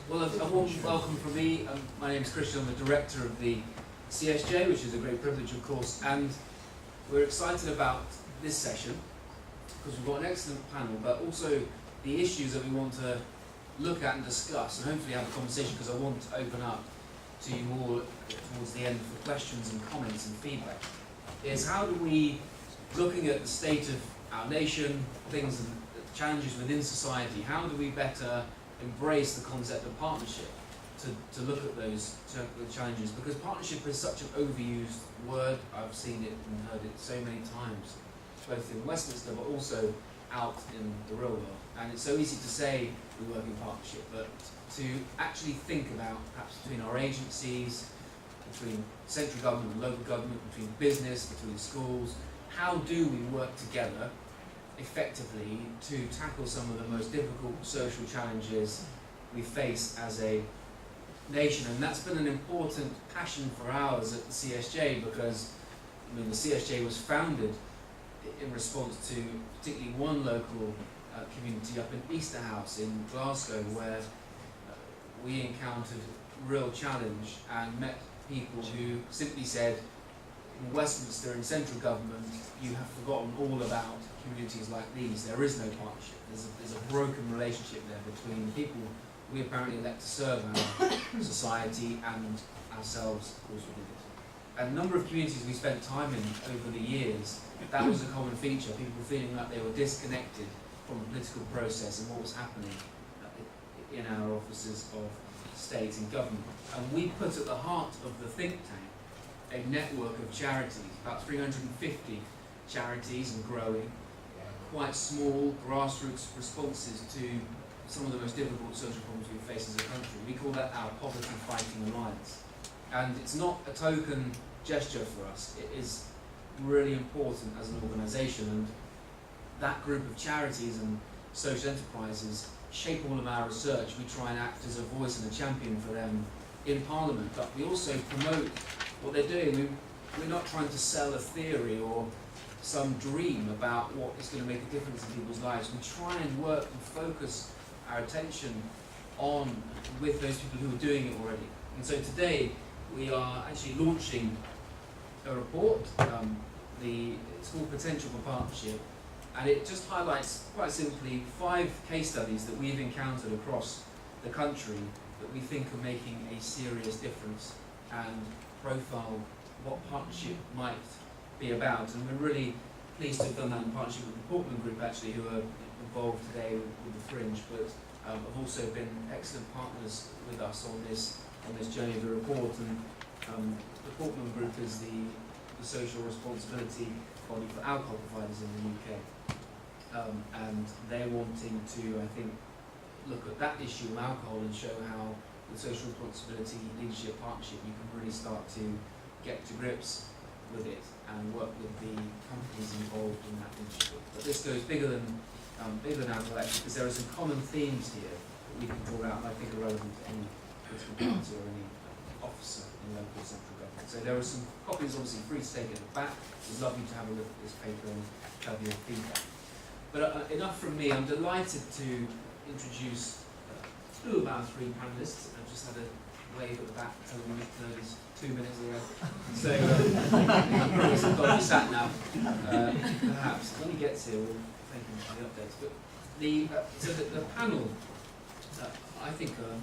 Well, a warm welcome from me. My name is Christian. I'm the director of the CSJ, which is a great privilege, of course, and we're excited about this session because we've got an excellent panel, but also the issues that we want to look at and discuss, and hopefully have a conversation, because I want to open up to you all towards the end for questions and comments and feedback, is how do we, looking at the state of our nation, things and challenges within society, how do we better embrace the concept of partnership to look at those challenges? Because partnership is such an overused word. I've seen it and heard it so many times, both in Westminster but also out in the real world. And it's so easy to say we work in partnership, but to actually think about, perhaps between our agencies, between central government and local government, between business, between schools, how do we work together effectively to tackle some of the most difficult social challenges we face as a nation? And that's been an important passion for ours at the CSJ, because the CSJ was founded in response to particularly one local community up in Easterhouse in Glasgow, where we encountered real challenge and met people who simply said, in Westminster, in central government, you have forgotten all about communities like these. There is no partnership. There's a broken relationship there between the people we apparently elect to serve our society and ourselves, of course, within it. A number of communities we spent time in over the years, that was a common feature, people feeling like they were disconnected from the political process and what was happening in our offices of state and government. And we put at the heart of the think tank a network of charities, about 350 charities and growing, quite small grassroots responses to some of the most difficult social problems we face as a country. We call that our Poverty Fighting Alliance. And it's not a token gesture for us, it is really important as an organisation, and that group of charities and social enterprises shape all of our research. We try and act as a voice and a champion for them in Parliament, but we also promote what they're doing. We're not trying to sell a theory or some dream about what is going to make a difference in people's lives. We try and work and focus our attention on with those people who are doing it already. And so today we are actually launching a report. It's called Potential for Partnership, and it just highlights, quite simply, 5 case studies that we've encountered across the country that we think are making a serious difference, and profile what partnership might be about. And we're really pleased to have done that in partnership with the Portland Group, actually, who are involved today with the Fringe, but have also been excellent partners with us on this journey of the report. And the Portland Group is the social responsibility body for alcohol providers in the UK, and they're wanting to, I think, look at that issue of alcohol and show how with social responsibility leadership partnership you can really start to get to grips with it and work with the companies involved in that initiative. But this goes bigger than alcohol, actually, because there are some common themes here that we can draw out and I think are relevant to any political party or any officer in local central government. So there are some copies obviously free to take at the back. It's lovely to have a look at this paper and have your feedback. But enough from me. I'm delighted to introduce 2 of our 3 panellists. I've just had a wave at the back telling me that it's 2 minutes away. So probably some dodgy sat now, perhaps. When he gets here, we'll thank him for the updates. But the panel, I think, are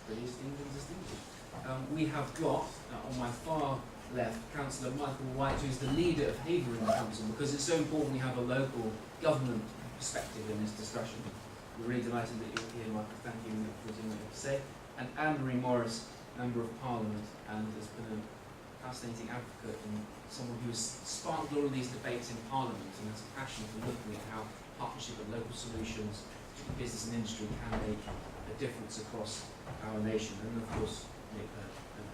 pretty distinguished. We have got, on my far left, Councillor Michael White, who's the leader of Havering Council, because it's so important we have a local government perspective in this discussion. We're really delighted that you're here, Michael. Thank you for doing what you have to say. And Anne-Marie Morris, Member of Parliament, and has been a fascinating advocate and someone who has sparked all of these debates in Parliament and has a passion for looking at how partnership and local solutions to business and industry can make a difference across our nation. And of course, Nick,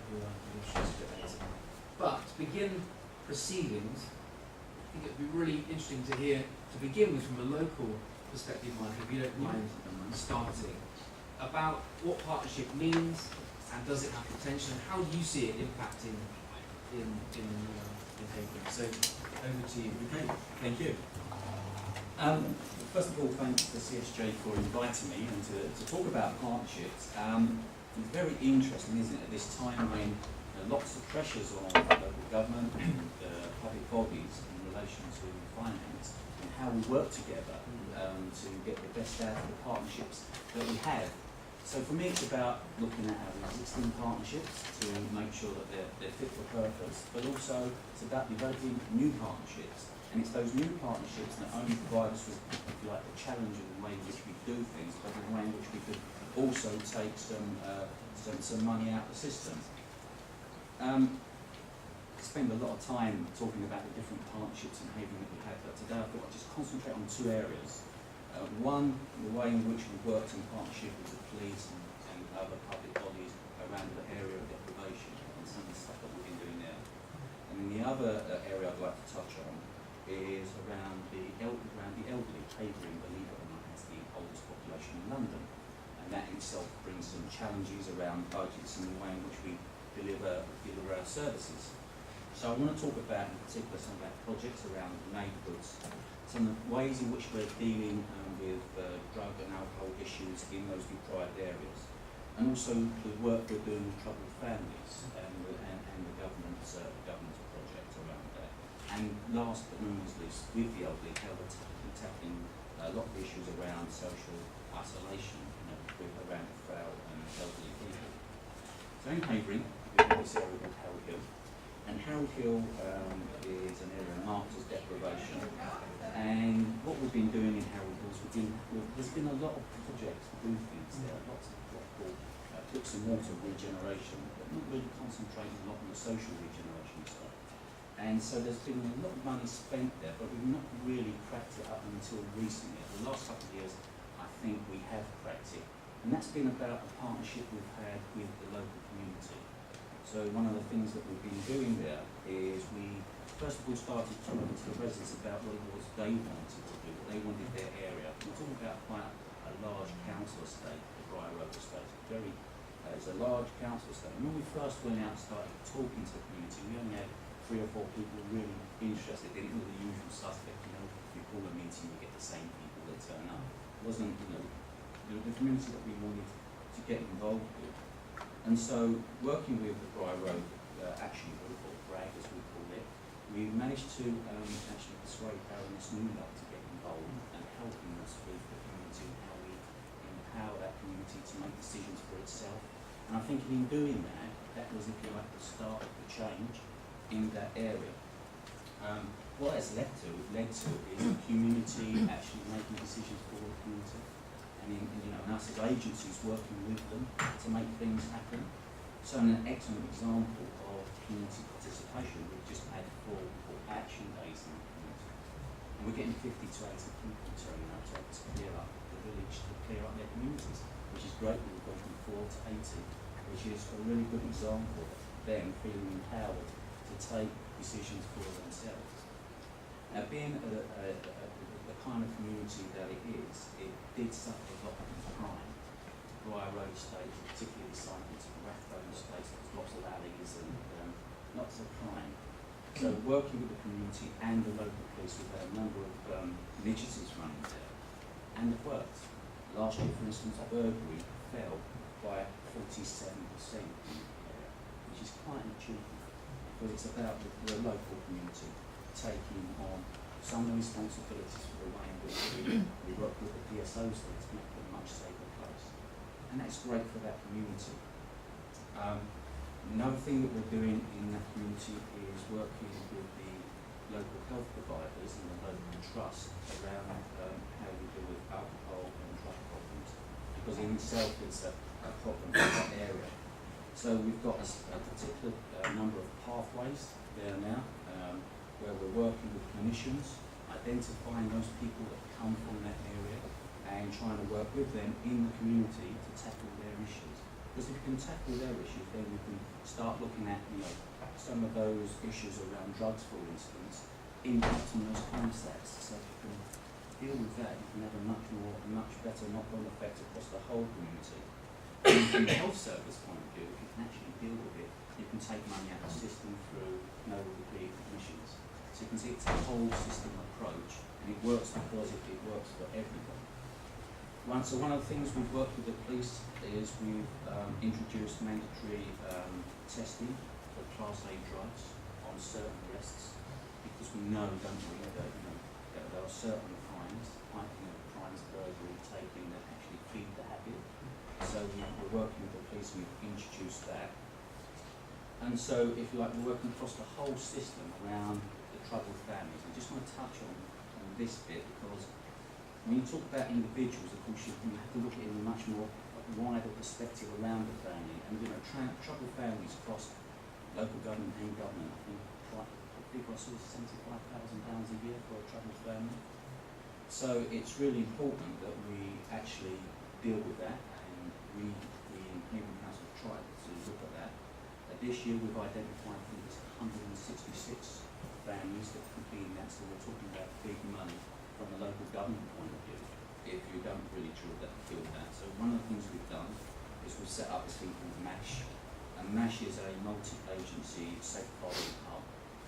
who are introduced a bit later. But to begin proceedings, I think it would be really interesting to hear, to begin with, from a local perspective, Mike, if you don't mind starting, about what partnership means and does it have potential, and how do you see it impacting in Havering? So over to you. Okay, thank you. First of all, thanks to CSJ for inviting me and to talk about partnerships. It's very interesting, isn't it, at this time when lots of pressures on local government and public bodies in relation to finance and how we work together to get the best out of the partnerships that we have. So for me, it's about looking at our existing partnerships to make sure that they're fit for purpose, but also it's about developing new partnerships. And it's those new partnerships that only provide us with, if you like, the challenge of the way in which we do things, but the way in which we could also take some money out of the system. I spend a lot of time talking about the different partnerships in Havering that we have, but today I thought I'd just concentrate on two areas. One, the way in which we've worked in partnership with the police and other public bodies around the area of deprivation and some of the stuff that we've been doing there. And then the other area I'd like to touch on is around the elderly. Havering, believe it or not, has the oldest population in London, and that in itself brings some challenges around budgets and the way in which we deliver our services. So I want to talk about, in particular, some of our projects around neighbourhoods, some of the ways in which we're dealing with drug and alcohol issues in those deprived areas, and also the work we're doing with troubled families and the government's project around that. And last but not least, with the elderly, how we're tackling a lot of issues around social isolation, around frail and elderly people. So in Havering, we've got this area called Hurd Hill, and Hurd Hill is an area marked as deprivation. And what we've been doing in Hurd Hill is there's been a lot of projects to do things there, lots of what we call bricks and mortar regeneration, but not really concentrating a lot on the social regeneration stuff. And so there's been a lot of money spent there, but we've not really cracked it up until recently. The last couple of years, I think we have cracked it. And that's been about a partnership we've had with the local community. So one of the things that we've been doing there is we first of all started talking to the residents about what it was they wanted to do, what they wanted their area. We're talking about quite a large council estate, the Briar Road estate. It's a large council estate. And when we first went out and started talking to the community, we only had 3 or 4 people really interested in it, with the usual suspect, if you call a meeting, you get the same people that turn up. It wasn't, the community that we wanted to get involved with. And so, working with the Briar Road Action Group, or BRAG as we call it, we managed to actually persuade Baroness Newland to get involved and helping us with the community and how we empower that community to make decisions for itself. And I think in doing that, that was, if you like, the start of the change in that area. What it's led to is the community actually making decisions for the community, and us as agencies working with them to make things happen. So an excellent example of community participation, we've just had 4 action days in the community, and we're getting 50 to 80 people turning up to clear up the village, to clear up their communities, which is great. We've gone from 4 to 80, which is a really good example of them feeling empowered to take decisions for themselves. Now, being the kind of community that it is, it did suffer a lot of crime. Briar Road Estate, particularly cited to Rathbone Estate, there's lots of alleys and lots of crime. So working with the community and the local police, we've had a number of initiatives running there, and it worked. Last year, for instance, burglary fell by 47% in the area, which is quite an achievement. But it's about the local community taking on some of the responsibilities for the way in which we work with the PSOs to make them a much safer place. And that's great for that community. Another thing that we're doing in that community is working with the local health providers and the local trust around how we deal with alcohol and drug problems, because in itself it's a problem in that area. So we've got a particular number of pathways there now, where we're working with clinicians, identifying those people that come from that area and trying to work with them in the community to tackle their issues. Because if you can tackle their issues, then we can start looking at some of those issues around drugs, for instance, impact on those contexts. So if you can deal with that, you can have a much better knock-on effect across the whole community. And from the health service point of view, if you can actually deal with it, you can take money out of the system through no degree of admissions. So you can see it's a whole system approach, and it works because it works for everyone. So one of the things we've worked with the police is we've introduced mandatory testing for Class A drugs on certain arrests, because we know, don't we, that there are certain crimes, crimes, burglary, taking, that actually feed the habit. So we're working with the police, we've introduced that. And so, if you like, we're working across the whole system around the troubled families. I just want to touch on this bit, because when you talk about individuals, of course, you have to look at it in a much more wider perspective around the family. And troubled families across local government and government, I think people are sort of £75,000 a year for a troubled family. So it's really important that we actually deal with that, and we in Human Council have tried to look at that. This year we've identified, I think it's 166 families that could be in that, so we're talking about big money from the local government point of view, if you don't really feel that. So one of the things we've done is we've set up this thing called MASH, and MASH is a multi-agency safeguarding hub.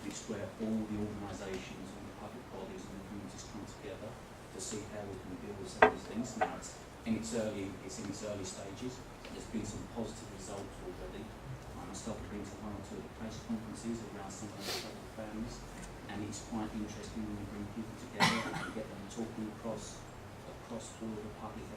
It's where all the organisations and the public bodies and the communities come together to see how we can deal with some of these things. Now it's in its early stages. There's been some positive results already. I myself have been to one or two of the press conferences around some of those troubled families, and it's quite interesting when we bring people together and get them talking across all of the public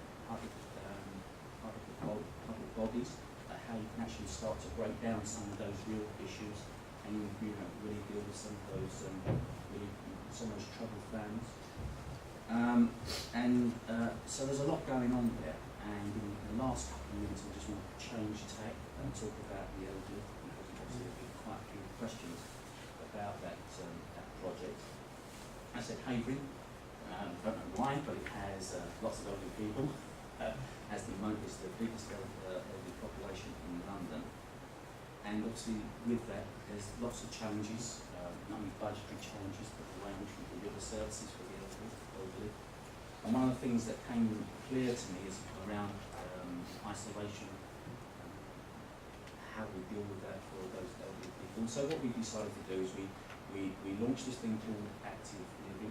bodies, how you can actually start to break down some of those real issues, and really deal with some of those troubled families. So there's a lot going on there, and in the last couple of minutes I just want to change tack and talk about the elderly, because obviously there have been quite a few questions about that project. I said Havering, don't know why, but it has lots of elderly people, has the biggest elderly population in London. And obviously with that, there's lots of challenges, not only budgetary challenges, but the way in which we deliver services for the elderly. And one of the things that came clear to me is around isolation, how we deal with that for those elderly people. And so what we decided to do is we launched this thing called Active Living,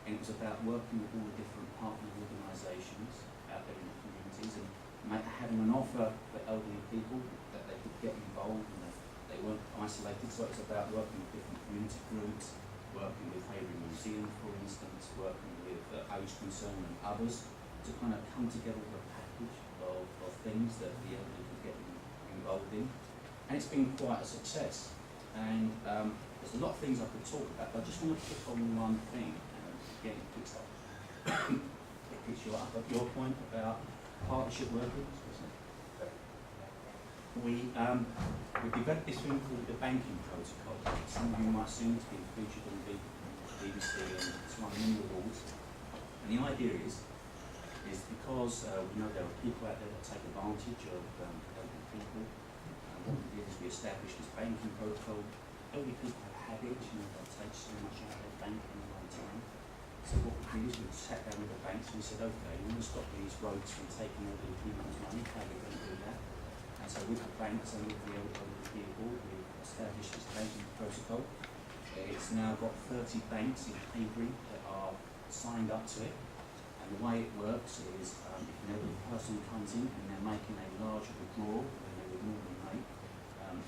and it was about working with all the different partner organisations out there in the communities, and having an offer for elderly people that they could get involved, and they weren't isolated. So it's about working with different community groups, working with Havering Museum, for instance, working with Age Concern and others, to kind of come together with a package of things that the elderly could get involved in. And it's been quite a success. And there's a lot of things I could talk about, but I just want to pick on one thing, and again it picks you up at your point about partnership working. We developed this thing called the banking protocol. Some of you might have seen it's been featured on the BBC and it's won many awards. And the idea is because we know there are people out there that take advantage of elderly people. What we did is we established this banking protocol. Elderly people have habits, they'll take so much out of their bank in a long time. So what we did is we sat down with the banks and we said, okay, we want to stop these roads from taking elderly people's money. How are we going to do that? And so with the banks and with the elderly people, we've established this banking protocol. It's now got 30 banks in Havering that are signed up to it. And the way it works is if an elderly person comes in and they're making a larger withdrawal than they would normally make,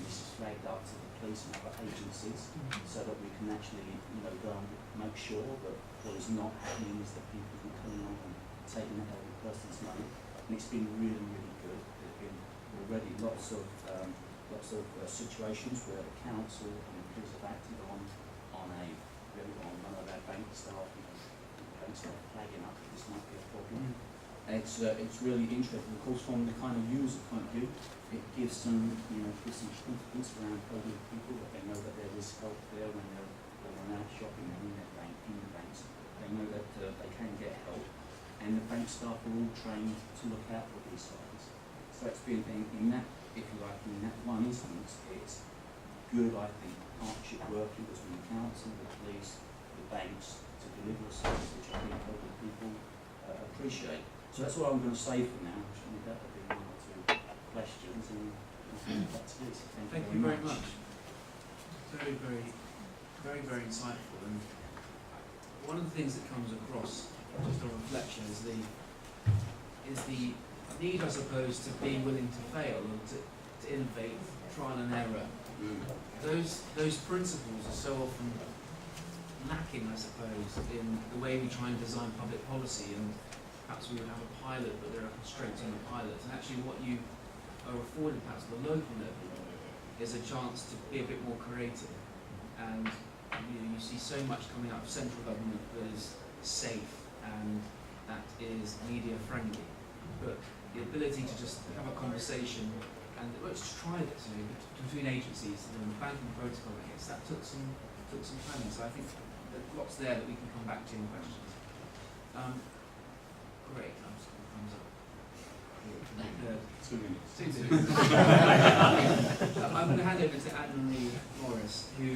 this is flagged up to the police and other agencies, so that we can actually go and make sure that what is not happening is that people are coming on and taking that elderly person's money. And it's been really, really good. There's been already lots of situations where the council and the police have acted on one of our bank staff, bank staff flagging up that this might be a problem. And it's really interesting, of course, from the kind of user point of view. It gives some confidence around elderly people, that they know that there is help there when they're out shopping and in the banks. They know that they can get help, and the bank staff are all trained to look out for these signs. So it's been in that, if you like, in that one instance, it's good, I think, partnership working between the council, the police, the banks, to deliver a service which I think elderly people appreciate. So that's what I'm going to say for now. I'm sure that will be one or two questions, and that's it. Thank you very much. Very, very, very, very insightful. And one of the things that comes across, just on reflection, is the need, I suppose, to be willing to fail and to innovate, trial and error. Those principles are so often lacking, I suppose, in the way we try and design public policy, and perhaps we would have a pilot, but there are constraints on the pilot. And actually what you are afforded perhaps at the local level is a chance to be a bit more creative. And you see so much coming out of central government that is safe and that is media friendly. But the ability to just have a conversation and let's try this, between agencies, and the banking protocol, I guess that took some planning. So I think there's lots there that we can come back to in questions. Great, I'm just going to thumbs up. 2 minutes. 2 minutes. I'm going to hand over to Anne-Marie Morris, who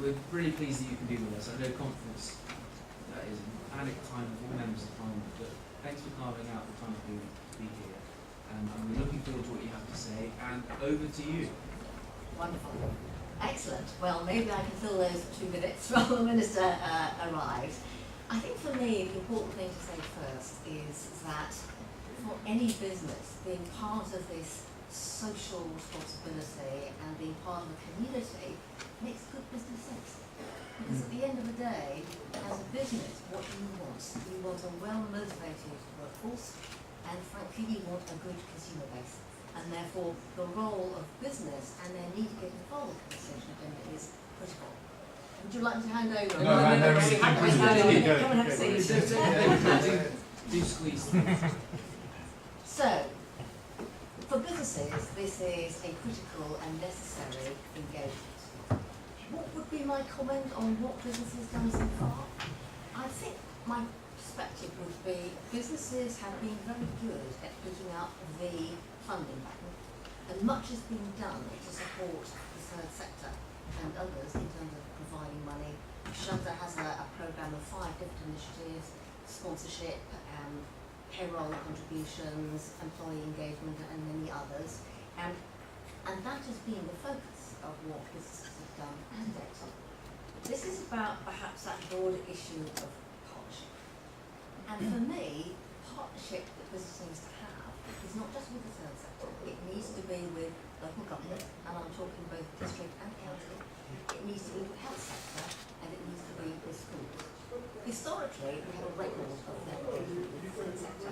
we're really pleased that you can be with us. I know conference is a panic time for all members of Parliament, but thanks for carving out the time to be here. And we're looking forward to what you have to say. And over to you. Wonderful. Excellent. Well, maybe I can fill those 2 minutes while the Minister arrives. I think for me, the important thing to say first is that for any business, being part of this social responsibility and being part of the community makes good business sense. Because at the end of the day, as a business, what do you want? You want a well-motivated workforce, and frankly, you want a good consumer base. And therefore, the role of business and their need to get involved in the social agenda is critical. Would you like to hand over? No, Come and have a seat. Do squeeze. So, for businesses, this is a critical and necessary engagement. What would be my comment on what businesses have done so far? I think my perspective would be businesses have been very good at picking up the funding button, and much has been done to support the third sector and others in terms of providing money. Shudder has a programme of 5 different initiatives: sponsorship, payroll contributions, employee engagement, and many others. And that has been the focus of what businesses have done to date. This is about perhaps that broader issue of partnership. And for me, partnership that business needs to have is not just with the third sector. It needs to be with local government, and I'm talking both district and county. It needs to be with the health sector, and it needs to be with schools. Historically, we have a record of their engagement with the third sector.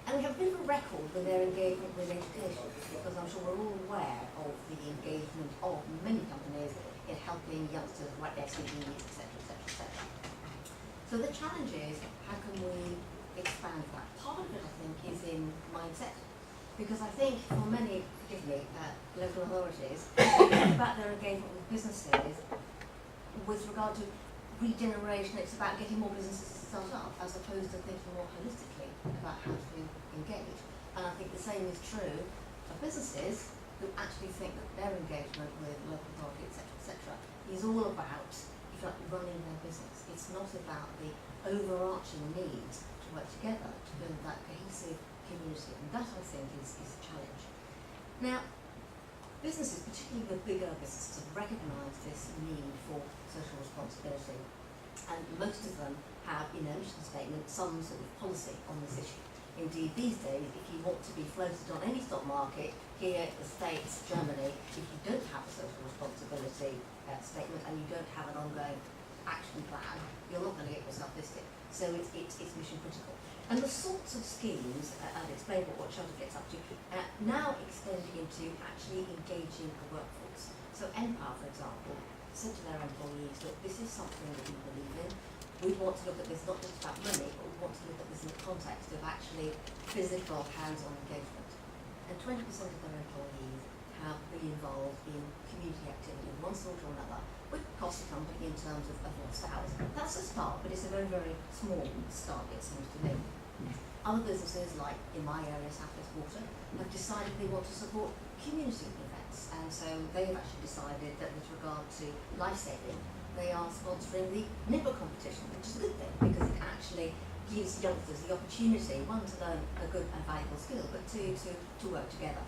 And we have a bit of a record with their engagement with education, because I'm sure we're all aware of the engagement of many companies in helping youngsters write their CVs, etc., etc., etc. So the challenge is, how can we expand that? Part of it, I think, is in mindset. Because I think for many, forgive me, local authorities, it's about their engagement with businesses with regard to regeneration. It's about getting more businesses to start up, as opposed to thinking more holistically about how to engage. And I think the same is true of businesses who actually think that their engagement with local authority, etc., is all about, if you like, running their business. It's not about the overarching need to work together to build that cohesive community. And that, I think, is a challenge. Now, businesses, particularly the bigger businesses, have recognised this need for social responsibility. And most of them have, in their mission statement, some sort of policy on this issue. Indeed, these days, if you want to be floated on any stock market, here, the States, Germany, if you don't have a social responsibility statement and you don't have an ongoing action plan, you're not going to get yourself listed. So it's mission critical. And the sorts of schemes, I'll explain what Shudder gets up to, now extending into actually engaging the workforce. So Empower, for example, said to their employees, look, this is something that we believe in. We want to look at this not just about money, but we want to look at this in the context of actually physical, hands-on engagement. And 20% of their employees have been involved in community activity of one sort or another, which costs the company in terms of lost hours. That's a start, but it's a very, very small start, it seems to me. Other businesses, like in my area, Southwest Water, have decided they want to support community events, and so they have actually decided that with regard to life-saving, they are sponsoring the nibble competition, which is a good thing, because it actually gives youngsters the opportunity, one, to learn a good and valuable skill, but two, to work together.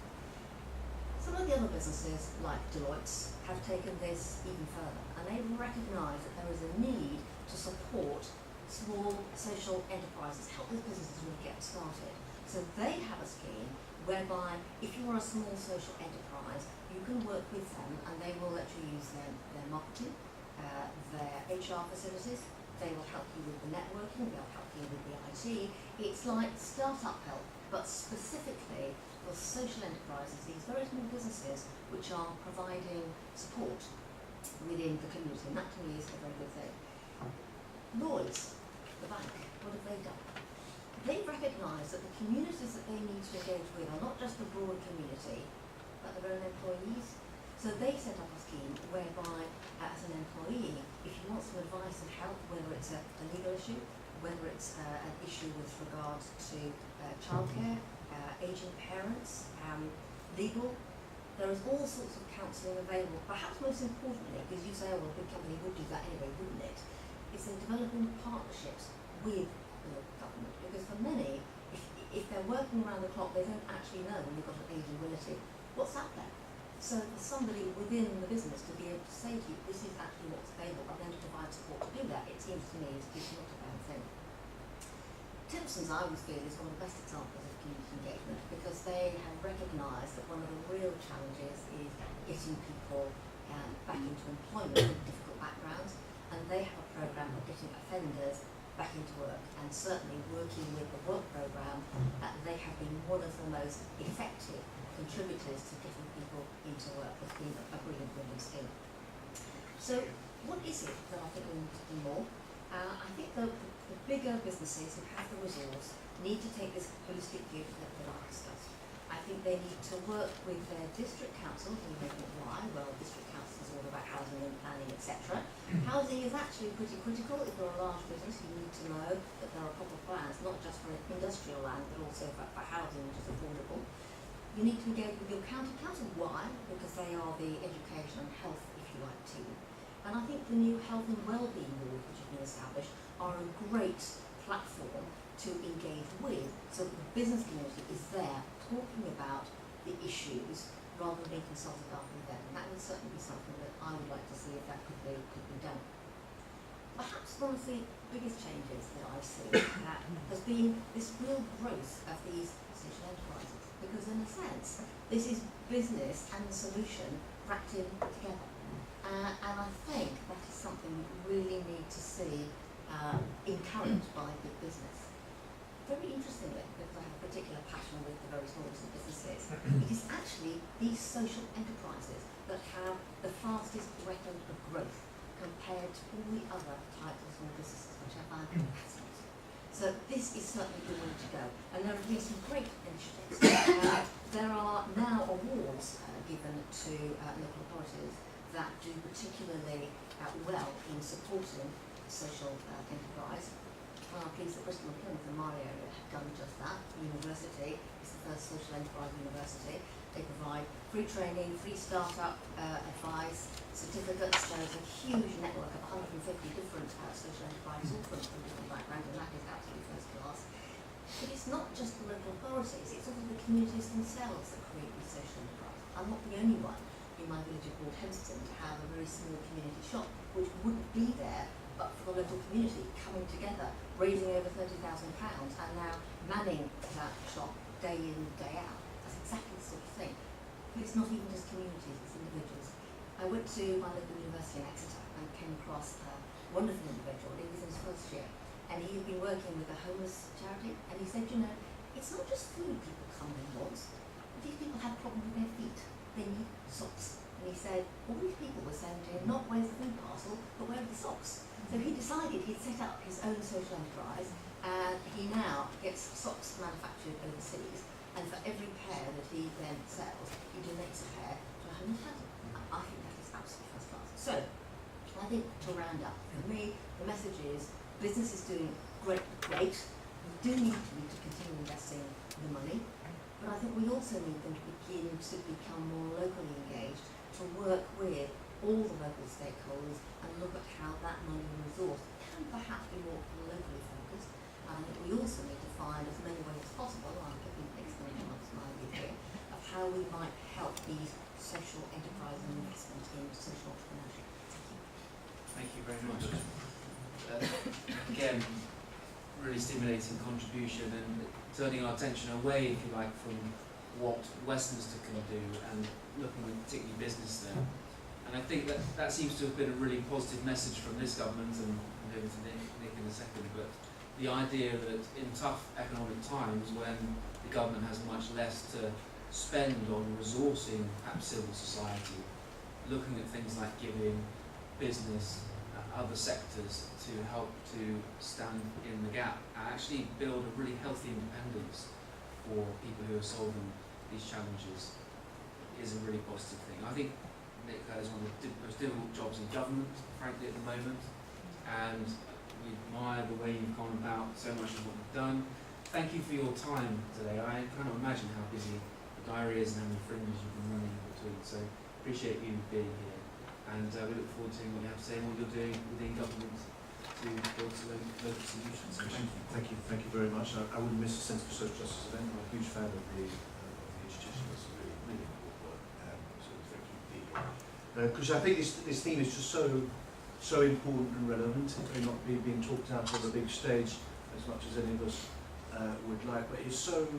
Some of the other businesses, like Deloitte, have taken this even further, and they recognise that there is a need to support small social enterprises, help those businesses really get started. So they have a scheme whereby if you are a small social enterprise, you can work with them and they will let you use their marketing, their HR facilities. They will help you with the networking, they'll help you with the IT. It's like startup help, but specifically for social enterprises, these very small businesses which are providing support within the community, and that to me is a very good thing. Lloyds, the bank, what have they done? They recognise that the communities that they need to engage with are not just the broader community, but their own employees. So they set up a scheme whereby, as an employee, if you want some advice and help, whether it's a legal issue, whether it's an issue with regards to childcare, ageing parents, legal, there is all sorts of counselling available. Perhaps most importantly, because you say, oh, well, a big company would do that anyway, wouldn't it? It's in developing partnerships with the government. Because for many, if they're working around the clock, they don't actually know when they've got an aging relative what's out there. So for somebody within the business to be able to say to you, this is actually what's available, and then to provide support to do that, it seems to me is not a bad thing. Timpson's, I always feel, is one of the best examples of community engagement because they have recognised that one of the real challenges is getting people back into employment with difficult backgrounds, and they have a programme of getting offenders back into work, and certainly working with the work programme, they have been one of the most effective contributors to getting people into work. It's been a brilliant scheme. So what is it that I think we need to do more? I think the bigger businesses who have the resource need to take this holistic view that I've discussed. I think they need to work with their district councils, and you may think why? Well, district council is all about housing and planning, etc. Housing is actually pretty critical. If you're a large business, you need to know that there are proper plans, not just for industrial land, but also for housing which is affordable. You need to engage with your county council. Why? Because they are the education and health, if you like, team. And I think the new health and wellbeing board, which has been established, are a great platform to engage with, so that the business community is there talking about the issues rather than being consulted after them. And that would certainly be something that I would like to see if that could be done. Perhaps one of the biggest changes that I've seen has been this real growth of these social enterprises. Because in a sense, this is business and the solution wrapped in together. And I think that is something we really need to see encouraged by big business. Very interestingly, because I have a particular passion with the very smallest of businesses, it is actually these social enterprises that have the fastest record of growth compared to all the other types of small businesses, which I find fascinating. So this is certainly the way to go. And there have been some great initiatives. There are now awards given to local authorities that do particularly well in supporting social enterprise. I'm pleased that Bristol and Plymouth in my area have done just that. The university is the first social enterprise university. They provide free training, free startup advice, certificates. There's a huge network of 150 different social enterprises, all from different backgrounds, and that is absolutely first class. But it's not just the local authorities, it's also the communities themselves that create these social enterprises. I'm not the only one in my village of Broadhempston to have a very small community shop, which wouldn't be there but for the local community coming together, raising over £30,000 and now manning that shop day in, day out. That's exactly the sort of thing. But it's not even just communities, it's individuals. I went to my local university in Exeter and came across a wonderful individual. He was in his first year and he had been working with a homeless charity, and he said, you know, it's not just food people come and want. These people have problems with their feet. They need socks. And he said, all these people were saying to him, not where's the food parcel, but where are the socks? So he decided he'd set up his own social enterprise, and he now gets socks manufactured overseas, and for every pair that he then sells, he donates a pair to a homeless person. I think that is absolutely first class. So, I think to round up, for me, the message is business is doing great. We do need to continue investing the money, but I think we also need them to begin to become more locally engaged, to work with all the local stakeholders and look at how that money and resource can perhaps be more locally focused. And we also need to find as many ways as possible, I'm giving explanation of my view here, of how we might help these social enterprise and investment in social entrepreneurship. Thank you very much. again, really stimulating contribution and turning our attention away, if you like, from what Westminster can do and looking at particularly business there. And I think that seems to have been a really positive message from this government, and I'm going to Nick in a second, but the idea that in tough economic times when the government has much less to spend on resourcing perhaps civil society, looking at things like giving business, other sectors to help to stand in the gap and actually build a really healthy independence for people who are solving these challenges is a really positive thing. I think Nick has one of the most difficult jobs in government, frankly, at the moment, and we admire the way you've gone about so much of what you've done. Thank you for your time today. I cannot imagine how busy the diary is and how many fringes you've been running in between, so appreciate you being here. And we look forward to hearing what you have to say and what you're doing within government to build local solutions. So Thank you very much. I wouldn't miss the Centre for Social Justice event. I'm a huge fan of the institution. It's really, really important work. So thank you for being here. Because I think this theme is just so important and relevant. It may not be being talked out on the big stage as much as any of us would like, but it's so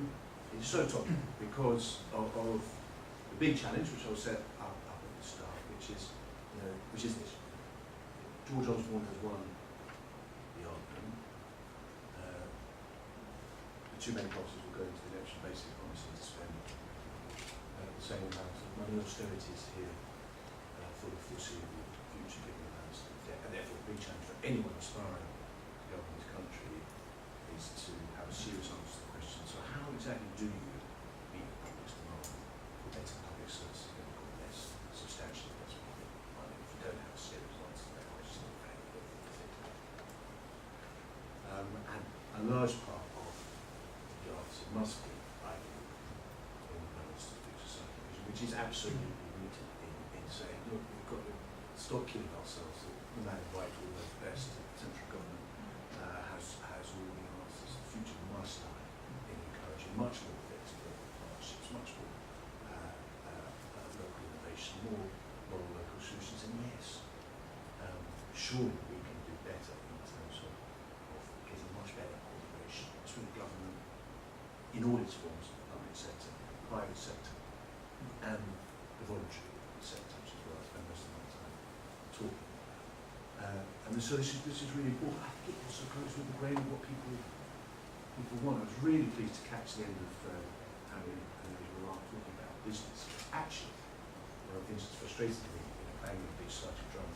topical because of the big challenge, which I'll set up at the start, which is this. George Osborne has won the argument. The two main parties will go into the election basically promising to spend the same amount of money. Austerity is here for the foreseeable future, given the balance of debt, and therefore the big challenge for anyone aspiring to govern this country is to have a serious answer to the question. So how exactly do you meet the public's demand for better public services and less substantially less money? If you don't have a serious answer to that question, and a large part of the answer must be, I think, independence to fix society vision, which is absolutely rooted in saying, look, we've got to stop kidding ourselves that the man in white will know best. The central government has all the answers. The future must lie in encouraging much more flexible partnerships, much more local innovation, more moral local solutions, and yes, surely we can do better in terms of getting much better coordination between government in all its forms, the public sector, the private sector, and the voluntary sector, which is what I spend most of my time talking about. And so this is really important. I think it also goes with the grain of what people want. I was really pleased to catch the end of Annie's remark talking about business. Actually, one of the things that's frustrated me in playing with a big cycling drum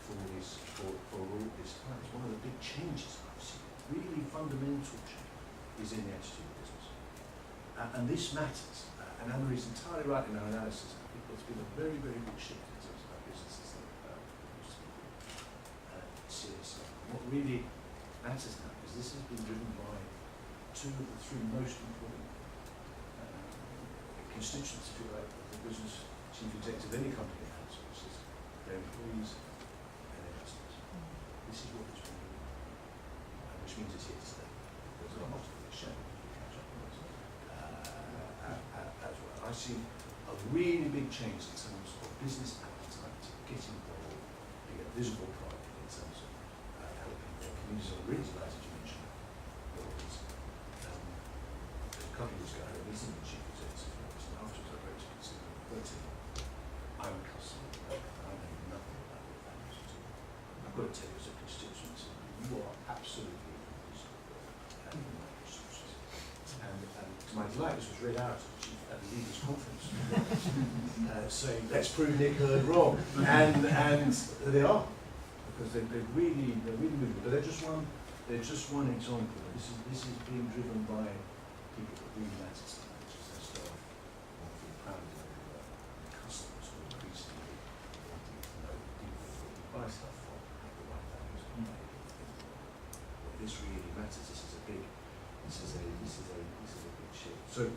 for all this time is one of the big changes I've seen, really fundamental change, is in the attitude of business. And this matters. And Anne-Marie's entirely right in her analysis. I think there's been a very, very big shift in terms of how businesses think about CSR. What really matters now is this has been driven by two of the three most important constituents, if you like, of the business chief executive of any company has, which is their employees and their customers. This is what it's been doing, which means it's here to stay. There's a lot of shame to catch up on this as well. I see a really big change in terms of business appetite, getting involved, being a visible part in terms of helping their communities. I'm really delighted you mentioned lawyers. A couple of years ago, I had a meeting with the chief executive and afterwards I wrote to consider I'm a customer, I know nothing about what that is at all. I've got to tell you as a constituency, you are absolutely and to my delight, this was read out at the leaders' conference, saying, let's prove Nick Hurd wrong. And they are, because they're really moving. But they're just one example. This is being driven by people that really matter to them, which is their staff, want to be proud of their work, and customers who increasingly wanting to know people that we buy stuff from have the right values and this really matters. This is a big shift. So,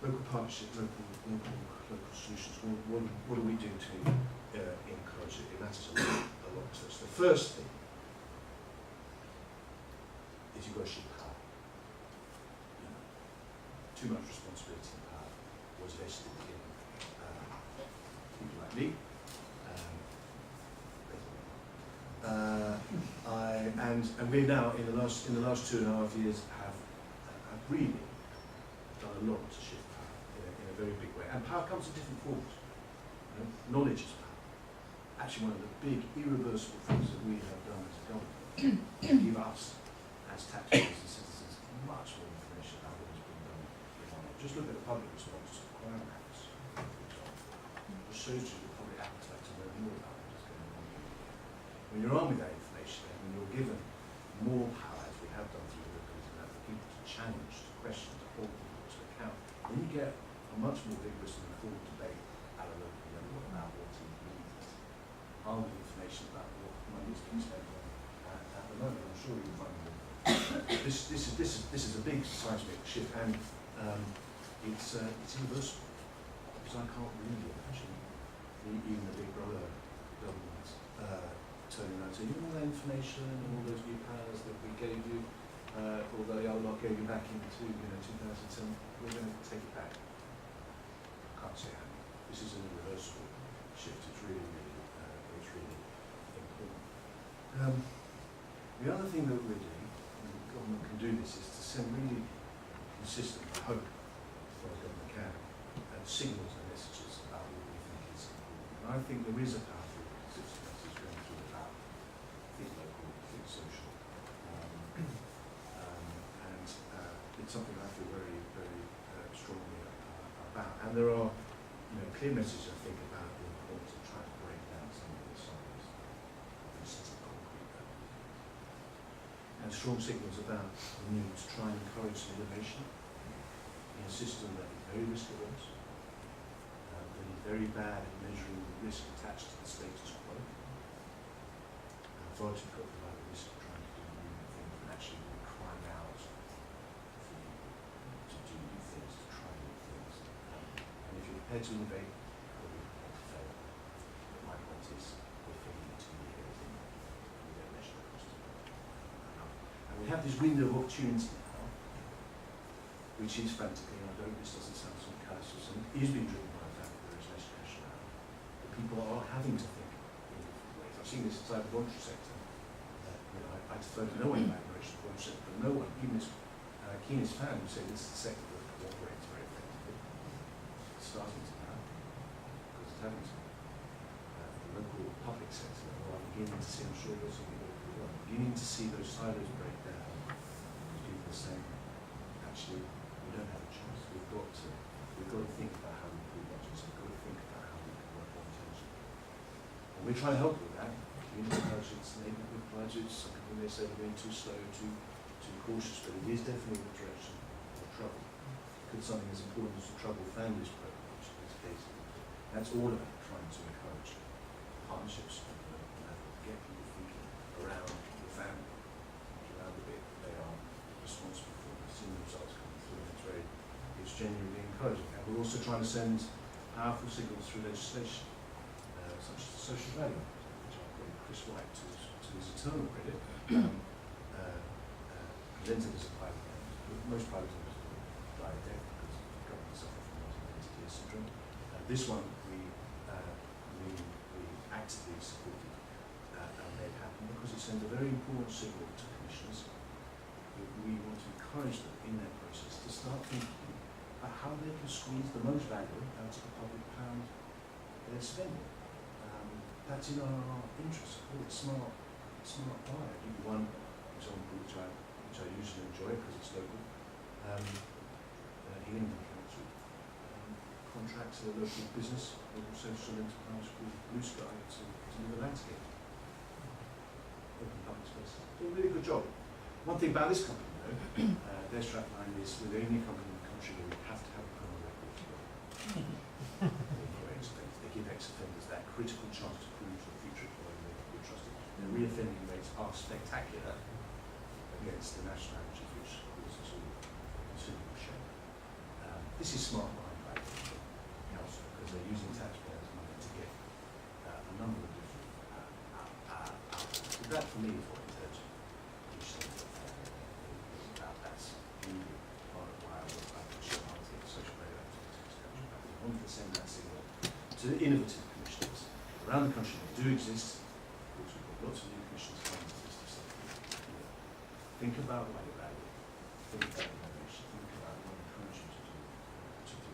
local partnership, local solutions. What are we doing to encourage it? It matters a lot to us. The first thing is you've got to shift power. Too much responsibility and power was vested in people like me. And we now in the last 2.5 years have really done a lot to shift power in a very big way. And power comes in different forms. You know, knowledge is power. Actually, one of the big irreversible things that we have done as a government is give us, as taxpayers and citizens, much more information about what has been done in our name. Just look at the public response to crime acts, for example. It shows you the public appetite to learn more about what is going on. When you're armed with that information, and when you're given more power, as we have done through the ability now for people to challenge, to question, to hold people to account, then you get a much more vigorous and informed debate at a local level about what is needed. Armed with information about what money is being spent on at the moment. I'm sure you'll find more. This is a big seismic shift, and it's universal, because I can't really imagine even the big brother governments turning around and saying, all that information and all those new powers that we gave you, although the other lot gave you back in 2010, we're going to take it back. I can't say how. This is an irreversible shift. It's really important. The other thing that we're doing, and the government can do this, is to send really consistent, I hope, as far as government can, signals and messages about what we think is important. And I think there is a powerful consistent message going through about think local, think social. And it's something I feel very, very strongly about. And there are clear messages, I think, about the importance of trying to break down some of the silos of this concrete and strong signals about the need to try and encourage some innovation in a system that is very risk averse, that is very bad at measuring the risk attached to the status quo. Far too got the right risk of trying to do new things and actually crying out for people to do new things, to try new things. And if you're prepared to innovate, you'll be prepared to fail. But my point is, we're failing too many areas and we don't measure the cost of it. And we have this window of opportunity now, which is frantically, and I hope this doesn't sound some callous or something, is being driven by the fact that there is less cash around. That people are having to think in different ways. I've seen this inside the voluntary sector. I defer to no one in admiration of the voluntary sector, but no one, even as keen as fan, would say this is the sector that cooperates very effectively. It's starting to now, because it's having to. The local public sector are beginning to see, I'm sure you're something that we are beginning to see those silos break down. Because people are saying, actually, we don't have a choice. We've got to think about how we improve budgets. We've got to think about how we can work more intentionally. And we're trying to help with that. Community budgets, neighbourhood budgets. Some people may say we're going too slow, too cautious, but it is definitely the direction of trouble. Could something as important as the Troubled Families Programme, which in this case, that's all about trying to encourage partnerships and get people thinking around the family, around the bit that they are responsible for, seeing the results coming through. And it's genuinely encouraging. And we're also trying to send powerful signals through legislation, such as the social value, which I call Chris White to his eternal credit, presented as a private entity. Most private entities die of death because government suffer from multi-entity syndrome. This one we actively supported and made happen because it sends a very important signal to commissioners that we want to encourage them in that process to start thinking about how they can squeeze the most value out of the public pound they're spending. That's in our interest. Oh, it's smart buy. I'll give you one example which I usually enjoy because it's local. Here in the council, contracts a local business, local social enterprise called Blue Sky to do the landscape. Open public spaces. Do a really good job. One thing about this company though, their strapline is we're the only company in the country where we have to have a criminal record to go. They give ex-offenders that critical chance to prove to a future employer they can be trusted. Their re-offending rates are spectacular against the national averages, which causes us all considerable shame. This is smart behind by the council because they're using taxpayers' money to get a number of different outcomes. But that for me is what it's urgent. That's really part of why I was like to share my social media activities. I wanted to send that signal to the innovative commissioners around the country that do exist. Of course, we've got lots of new commissioners think about why you value it, think about innovation, think about what encourages you to do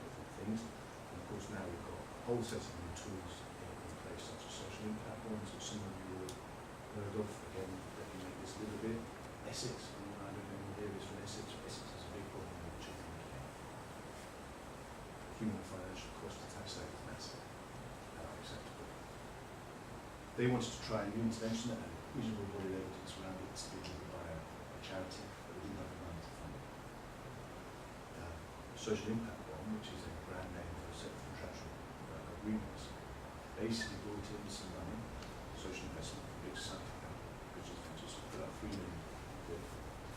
different things. And of course now we've got a whole set of new tools in place, such as social impact platforms, which some of you will have heard of. Again, let me make this a little bit. Essex, I don't know if you hear this from Essex. Essex is a big problem with children in care. Human and financial cost of tax rate is massive and unacceptable. They wanted to try a new intervention and reasonable body of evidence around it to be driven by a charity, but they didn't have the money to fund it. Social impact bond, which is a brand name for a set of contractual agreements, basically brought in some money, social investment from big society company, which is just put up 3 million to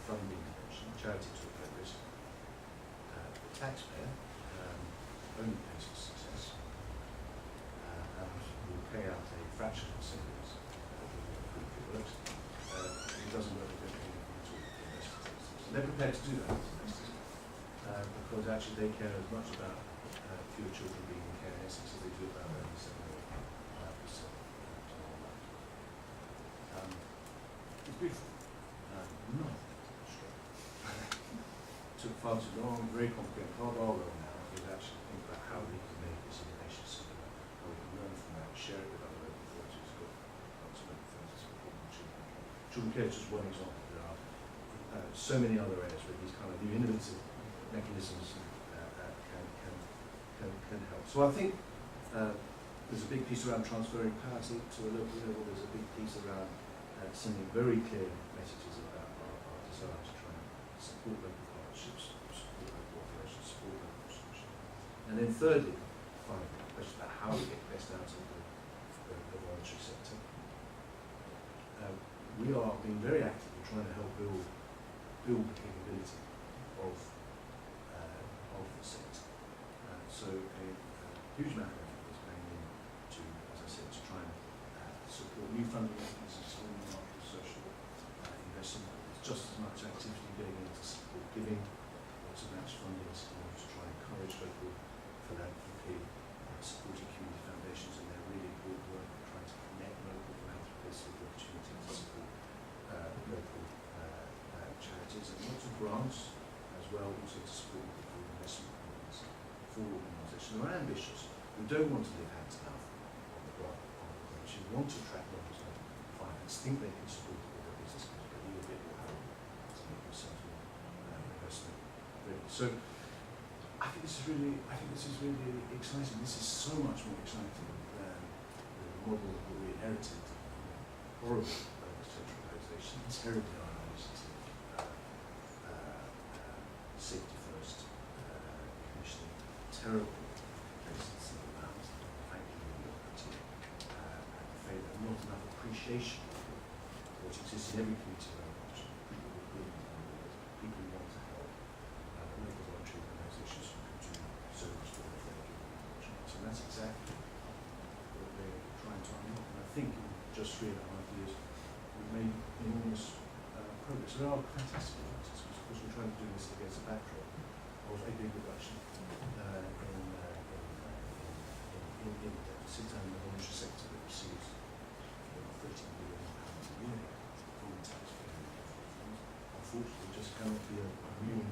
fund the intervention. The charity took that risk. The taxpayer only pays for success and will pay out a fraction of the savings if it works. If it doesn't work, they don't pay anything at all for investors. So they're prepared to do that as investors because actually they care as much about fewer children being in care in Essex as they do about only 7 or 5% to all that. It's beautiful. Not straight. Took far too long, very complicated. Part of our role now is actually think about how we can make this innovation simpler, how we can learn from that, share it with other local authorities. We've got lots of local authorities supporting children care. Children care is just one example. There are so many other areas where these kind of new innovative mechanisms can help. So I think there's a big piece around transferring power to a local level. There's a big piece around sending very clear messages about our desire to try and support local partnerships, support local operations, support local solutions. And then thirdly, finally, a question about how we get best out of the voluntary sector. We are being very active in trying to help build the capability of the sector. So a huge amount of effort is going into, as I said, to try and support new funding mechanisms for the market of social investment. There's just as much activity going into support giving, lots of match funding in order to try and encourage local philanthropy, supporting community foundations in their really important work, trying to connect local philanthropists with the opportunity to support local charities, and lots of grants as well, also to support local investment programs for organisations who are ambitious, who don't want to live hand to mouth on the grant, who want to attract local finance, think they can support it with their business, but believe a bit more how to make themselves more investment ready. So I think this is really exciting. This is so much more exciting than the model that we inherited. Horrible centralisation, terribly uninitiative, safety first commissioning, terrible places around, frankly, bureaucracy, and the fact that not enough appreciation of what exists in every community around the country. People who are good, people who want to help, local voluntary organisations who can do so much for their community. So that's exactly what we're trying to unlock. And I think in just 3.5 years, we've made enormous progress. There are fantastic advances. Of course, we're trying to do this against a backdrop of a big reduction in deficit, and the voluntary sector that receives £13 billion a year from the taxpayer. Unfortunately, just cannot be immune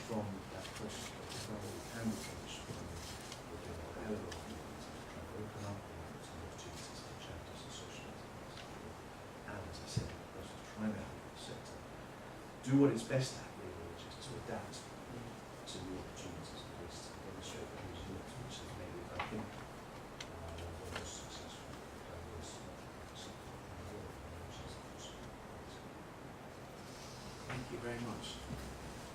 from that process. But we can be punished for it. We're doing a hell of a lot of things to try and open up some opportunities for charities and social enterprises. And as I said, also trying to help the sector do what it's best at, really, which is to adapt to the opportunities that exist, to demonstrate the resilience which has made it, I think, one of the most successful sector in the world, which is the social enterprise. Thank you very much.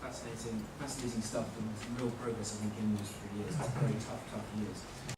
Fascinating stuff and some real progress I think in the industry for years. It's very tough years.